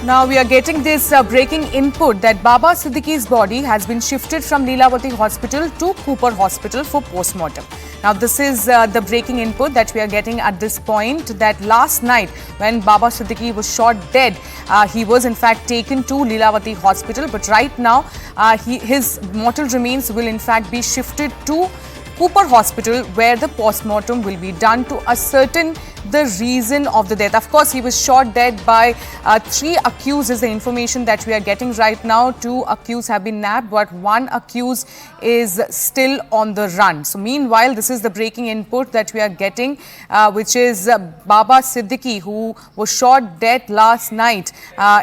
Now we are getting this breaking input that Baba Siddique's body has been shifted from Lilavati Hospital to Cooper Hospital for postmortem. Now this is the breaking input that we are getting at this point, that last night when Baba Siddique was shot dead, he was in fact taken to Lilavati Hospital, but right now his mortal remains will in fact be shifted to Cooper Hospital, where the postmortem will be done to ascertain the reason of the death. Of course, he was shot dead by 3 accused is the information that we are getting right now. 2 accused have been nabbed, but 1 accused is still on the run. So meanwhile, this is the breaking input that we are getting, which is Baba Siddique, who was shot dead last night,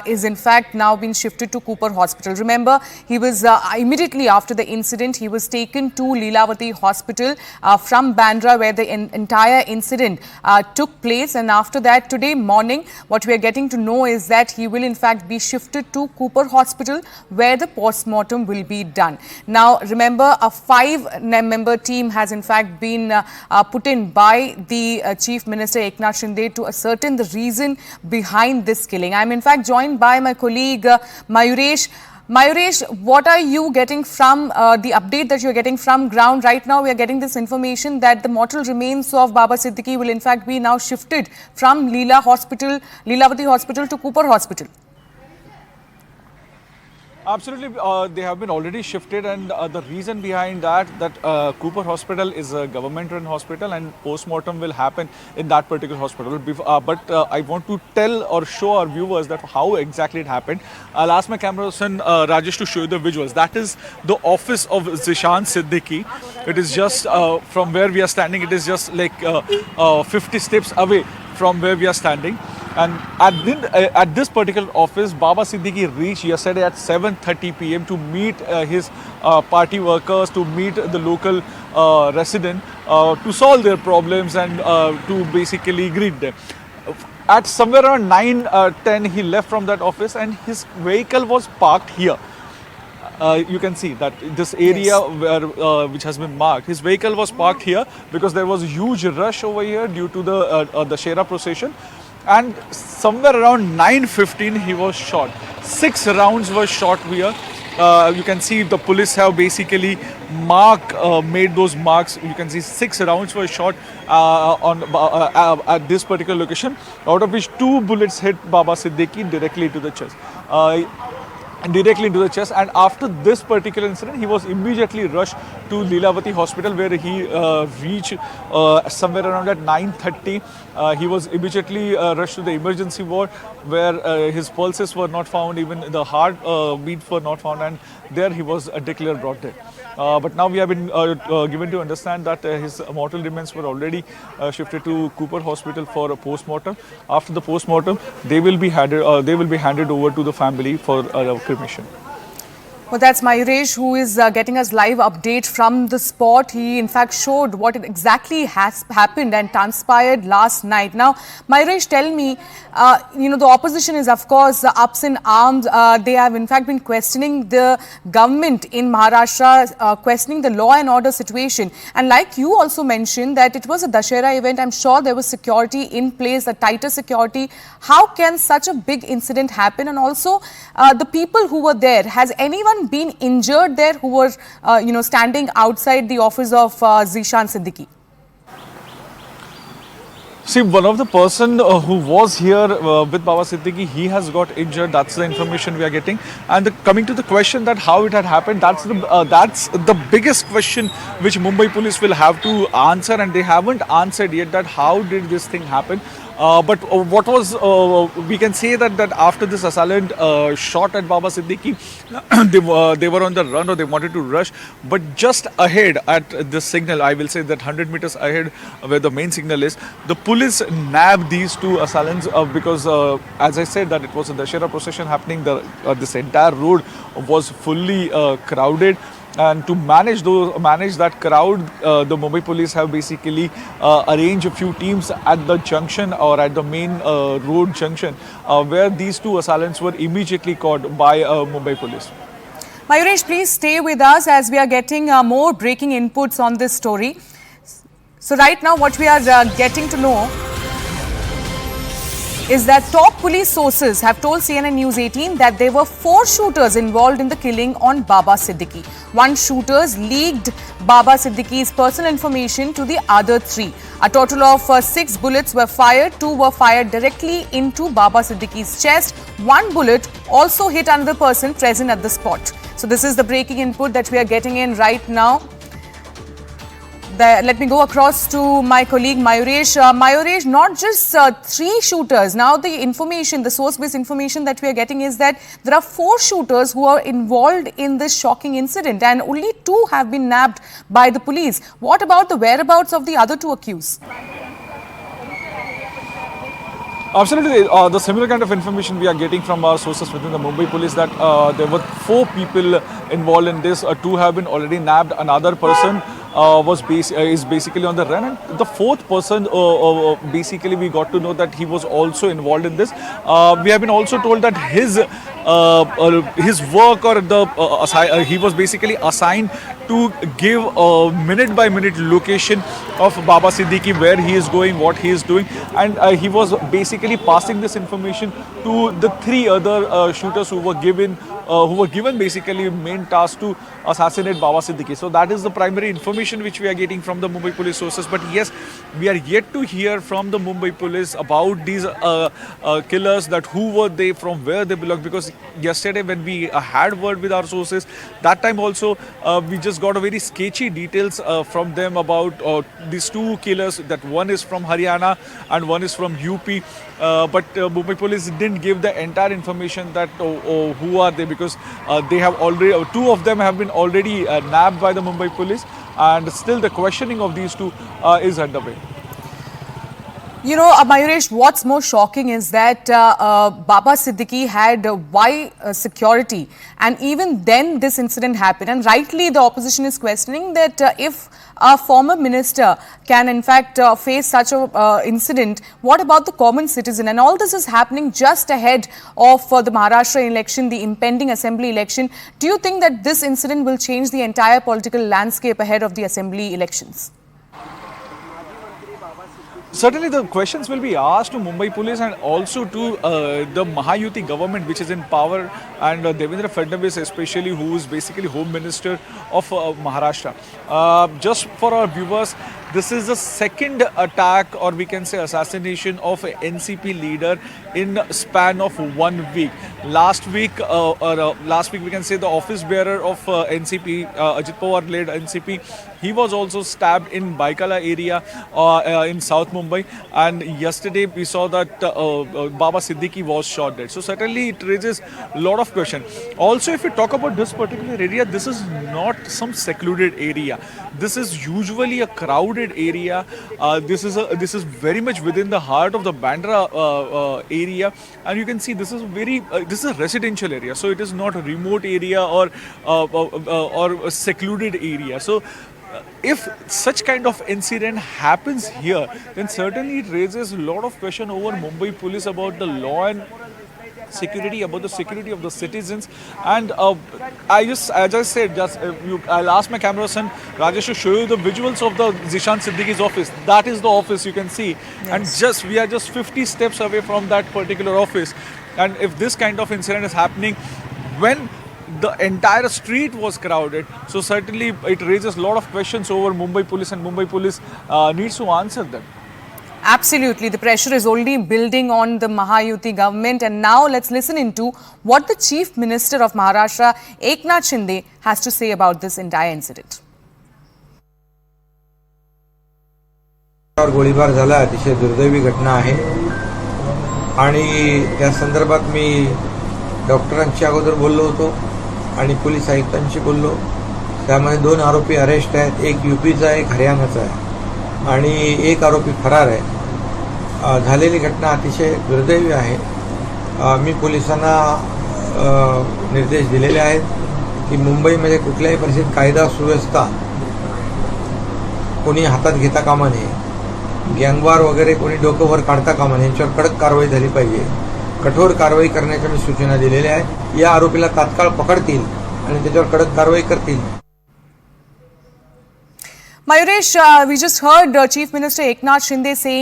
is in fact now been shifted to Cooper Hospital. Remember, he was immediately after the incident, he was taken to Lilavati Hospital from Bandra, where the entire incident took place, and after that today morning what we are getting to know is that he will in fact be shifted to Cooper Hospital, where the postmortem will be done. Now remember, a 5-member team has in fact been put in by the Chief Minister Eknath Shinde to ascertain the reason behind this killing. I am in fact joined by my colleague Mayuresh. Mayuresh, what are you getting from the update that you are getting from ground? Right now, we are getting this information that the mortal remains of Baba Siddique will in fact be now shifted from Lilavati Hospital to Cooper Hospital. Absolutely, they have been already shifted, and the reason behind that Cooper Hospital is a government-run hospital and postmortem will happen in that particular hospital. But I want to tell or show our viewers that how exactly it happened. I'll ask my cameraman Rajesh to show you the visuals. That is the office of Zishan Siddique. It is just from where we are standing. It is just like 50 steps away from where we are standing. And at this particular office, Baba Siddique reached yesterday at 7:30 p.m. to meet his party workers, to meet the local resident, to solve their problems and to basically greet them. At somewhere around 9:10, he left from that office and his vehicle was parked here. You can see that this area where which has been marked, his vehicle was parked here because there was a huge rush over here due to the Shera procession. And somewhere around 9:15 he was shot. 6 rounds were shot here. You can see the police have basically made those marks. You can see 6 rounds were shot at this particular location, out of which 2 bullets hit Baba Siddique directly into the chest. And after this particular incident, he was immediately rushed to Lilavati Hospital, where he reached somewhere around at 9:30. He was immediately rushed to the emergency ward, where his pulses were not found, even the heart beats were not found, and there he was declared brought dead. But now we have been given to understand that his mortal remains were already shifted to Cooper Hospital for a postmortem. After the postmortem, they will be handed over to the family for cremation. Well, that's Mayuresh, who is getting us live update from the spot. He in fact showed what exactly has happened and transpired last night. Now, Mayuresh, tell me, the opposition is of course ups in arms. They have in fact been questioning the government in Maharashtra, questioning the law and order situation. And like you also mentioned that it was a Dussehra event, I'm sure there was security in place, a tighter security. How can such a big incident happen? And also the people who were there, has anyone been injured there who were, standing outside the office of Zishan Siddique? See, one of the person who was here with Baba Siddique, he has got injured. That's the information we are getting. And coming to the question that how it had happened, that's the biggest question which Mumbai police will have to answer, and they haven't answered yet, that how did this thing happen. But what was, we can say that after this assailant shot at Baba Siddique, they were on the run, or they wanted to rush. But just ahead at the signal, I will say that 100 meters ahead where the main signal is, the police nabbed these 2 assailants because, as I said, that it was a Dussehra procession happening. This entire road was fully crowded. And to manage that crowd, the Mumbai police have basically arranged a few teams at the junction, or at the main road junction, where these 2 assailants were immediately caught by Mumbai police. Mayuresh, please stay with us as we are getting more breaking inputs on this story. So right now what we are getting to know is that top police sources have told CNN News18 that there were 4 shooters involved in the killing on Baba Siddique. One shooter leaked Baba Siddique's personal information to the other 3. A total of 6 bullets were fired. 2 were fired directly into Baba Siddique's chest. 1 bullet also hit another person present at the spot. So this is the breaking input that we are getting in right now. Let me go across to my colleague Mayuresh. Mayuresh, not just 3 shooters. Now the source-based information that we are getting is that there are 4 shooters who are involved in this shocking incident and only 2 have been nabbed by the police. What about the whereabouts of the other 2 accused? Absolutely. The similar kind of information we are getting from our sources within the Mumbai police that there were 4 people involved in this. 2 have been already nabbed. Another person is basically on the run, and the 4th person basically we got to know that he was also involved in this. We have been also told that his work or he was basically assigned to give a minute by minute location of Baba Siddique, where he is going, what he is doing, and he was basically passing this information to the 3 other shooters who were given basically main task to assassinate Baba Siddique. So that is the primary information which we are getting from the Mumbai police sources. But yes, we are yet to hear from the Mumbai police about these killers, that who were they, from where they belong. Because yesterday when we had word with our sources, that time also we just got a very sketchy details from them about these 2 killers, that one is from Haryana and one is from UP. But Mumbai police didn't give the entire information that who are they, because they have already 2 of them have been already nabbed by the Mumbai police, and still the questioning of these 2 is underway. You know, Mayuresh, what's more shocking is that Baba Siddique had Y security, and even then this incident happened. And rightly, the opposition is questioning that if a former minister can in fact face such a incident, what about the common citizen? And all this is happening just ahead of the Maharashtra election, the impending assembly election. Do you think that this incident will change the entire political landscape ahead of the assembly elections? Certainly the questions will be asked to Mumbai police and also to the Mahayuti government which is in power, and Devendra Fadnavis especially, who is basically Home Minister of Maharashtra. Just for our viewers, this is the second attack, or we can say assassination, of a NCP leader in span of 1 week. Last week we can say the office bearer of NCP, Ajit Pawar led NCP, he was also stabbed in Baikala area in South Mumbai, and yesterday we saw that Baba Siddique was shot dead. So certainly it raises a lot of questions. Also, if we talk about this particular area, this is not some secluded area. This is usually a crowded area. This is very much within the heart of the Bandra area, and you can see this is this is a residential area, so it is not a remote area or a secluded area. So if such kind of incident happens here, then certainly it raises a lot of question over Mumbai police about the law and security, about the security of the citizens. And as I said, I'll ask my cameraman Rajesh to show you the visuals of the Zishan Siddique's office. That is the office, you can see. Yes. And we are just 50 steps away from that particular office. And if this kind of incident is happening when the entire street was crowded, so certainly it raises a lot of questions over Mumbai police, and Mumbai police needs to answer them. Absolutely. The pressure is only building on the Mahayuti government. And now let's listen into what the Chief Minister of Maharashtra, Eknath Shinde, has to say about this entire incident. गोळीबार झाला, अतिशय दुर्दैवी घटना आहे आणि त्या संदर्भात मी डॉक्टरांची अगोदर बोललो होतो आणि पोलीस आयुक्तांशी बोललो. त्यामध्ये 2 आरोपी अरेस्ट आहेत, एक यूपीचा एक हरियाणाचा आहे आणि एक आरोपी फरार आहे. झालेली घटना अतिशय दुर्दैवी आहे. मी पोलिसांना निर्देश दिलेले आहेत की मुंबईमध्ये कुठल्याही परिस्थितीत कायदा सुव्यवस्था कोणी हातात घेता कामा नये, गँगवार वगैरे कोणी डोकं वर काढता कामा नये, यांच्यावर कडक कारवाई झाली पाहिजे. कठोर कारवाई करण्याच्या मी सूचना दिलेल्या आहेत. या आरोपीला तात्काळ पकडतील आणि त्याच्यावर कडक कारवाई करतील. Mayuresh, we just heard Chief Minister Eknath Shinde saying